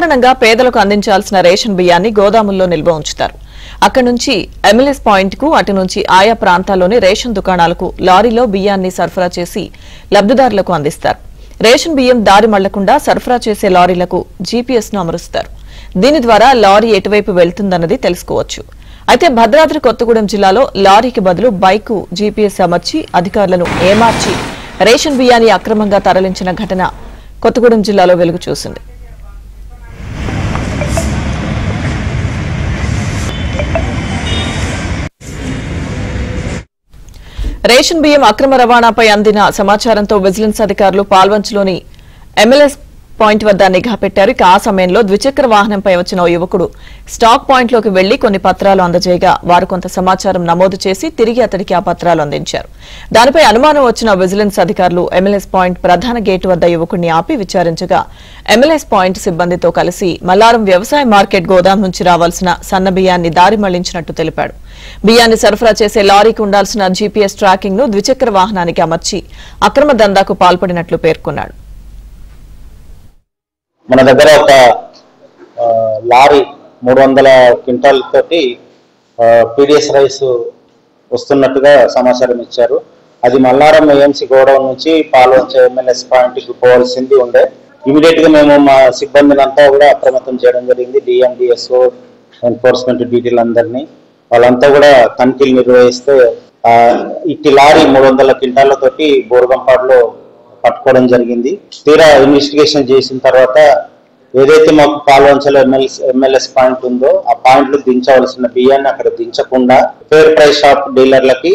సాధారణంగా పేదలకు అందించాల్సిన రేషన్ బియ్యాన్ని గోదాముల్లో నిల్వ ఉంచుతారు. అక్కడి నుంచి ఎంఎల్ఎస్ పాయింట్ కు అటు నుంచి ఆయా ప్రాంతాల్లోని రేషన్ దుకాణాలకు లారీలో బియ్యాన్ని సరఫరా చేసి లబ్దిదారులకు అందిస్తారు. రేషన్ బియ్యం దారి మళ్లకుండా సరఫరా చేసే లారీలకు జీపీఎస్ ను అమరుస్తారు. దీని ద్వారా లారీ ఎటువైపు వెళ్తుందన్నది తెలుసుకోవచ్చు. అయితే భద్రాద్రి కొత్తగూడెం జిల్లాలో లారీకి బదులు బైకు జీపీఎస్ అమర్చి అధికారులను ఏమార్చి రేషన్ బియ్యాన్ని అక్రమంగా తరలించిన ఘటన కొత్తగూడెం జిల్లాలో వెలుగు చూసింది. రేషన్ బియ్యం అక్రమ రవాణాపై అందిన సమాచారంతో విజిలెన్స్ అధికారులు పాల్వంచలోని ఎంఎల్ఎస్ పాయింట్ వద్ద నిఘా పెట్టారు. ఆ సమయంలో ద్విచక్ర వాహనంపై వచ్చిన ఓ యువకుడు స్టాక్ పాయింట్లోకి వెళ్లి కొన్ని పత్రాలు అందజేయగా వారు కొంత సమాచారం నమోదు చేసి తిరిగి అతడికి ఆ పత్రాలు అందించారు. దానిపై అనుమానం వచ్చిన విజిలెన్స్ అధికారులు ఎంఎల్ఎస్ పాయింట్ ప్రధాన గేటు వద్ద యువకుడిని ఆపి విచారించగా ఎంఎల్ఎస్ పాయింట్ సిబ్బందితో కలిసి మల్లారం వ్యవసాయ మార్కెట్ గోదాం నుంచి రావాల్సిన సన్న బియ్యాన్ని దారి మళ్లించినట్టు తెలిపాడు. బియ్యాన్ని సరఫరా చేసే లారీకి ఉండాల్సిన జీపీఎస్ ట్రాకింగ్ ను ద్విచక్ర వాహనానికి అమర్చి అక్రమ దందాకు పాల్పడినట్లు పేర్కొన్నాడు. మన దగ్గర ఒక లారీ 300 క్వింటాల్ తోటి పీడిఎస్ రైస్ వస్తున్నట్టుగా సమాచారం ఇచ్చారు. అది మల్లారం ఏఎంసీ గోడౌన్ నుంచి పాల్వంచ ఎంఎల్ఎస్ పాయింట్కి పోవాల్సింది ఉండే. ఇమీడియట్ గా మేము మా సిబ్బందిని అంతా కూడా అప్రమత్తం చేయడం జరిగింది. డిఎండిఎస్ఓ ఎన్ఫోర్స్మెంట్ డీటెయిల్ వాళ్ళంతా కూడా తనిఖీలు నిర్వహిస్తే ఇట్టి లారీ 300 క్వింటాళ్లతోటి బోర్గంపాడులో పట్టుకోవడం జరిగింది. తీరా ఇన్వెస్టిగేషన్ చేసిన తర్వాత ఏదైతే మాకు పాల్వంచలో ఎంఎల్ఎస్ పాయింట్ ఉందో ఆ పాయింట్లు దించవలసిన బియ్యాన్ని అక్కడ దించకుండా ఫేర్ ప్రైస్ షాప్ డీలర్లకి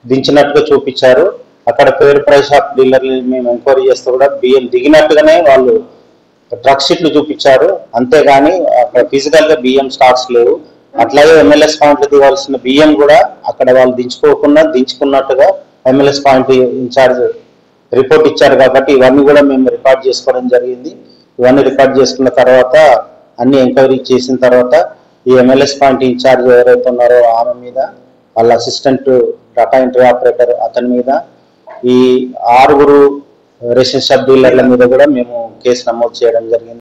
దించినట్టుగా చూపించారు. అక్కడ ఫేర్ ప్రైస్ షాప్ డీలర్లు మేము ఎంక్వైరీ చేస్తే కూడా బియ్యం దిగినట్టుగానే వాళ్ళు డ్రగ్ షీట్లు చూపించారు. అంతేగాని అక్కడ ఫిజికల్ గా బియ్యం స్టాక్స్ లేవు. అట్లాగే ఎంఎల్ఎస్ పాయింట్లు దిగాల్సిన బియ్యం కూడా అక్కడ వాళ్ళు దించుకోకుండా దించుకున్నట్టుగా ఎంఎల్ఎస్ పాయింట్ ఇన్ఛార్జ్ రిపోర్ట్ ఇచ్చారు. కాబట్టి ఇవన్నీ కూడా మేము రికార్డ్ చేసుకోవడం జరిగింది. ఇవన్నీ రికార్డ్ చేసుకున్న తర్వాత అన్ని ఎంక్వైరీ చేసిన తర్వాత ఈ ఎంఎల్ఎస్ పాయింట్ ఇన్ఛార్జ్ ఎవరైతే ఉన్నారో ఆమె మీద, వాళ్ళ అసిస్టెంట్ డేటా ఎంట్రీ ఆపరేటర్ అతని మీద, ఈ 6 రేషన్ షాప్ డీలర్ల మీద కూడా మేము కేసు నమోదు చేయడం జరిగింది.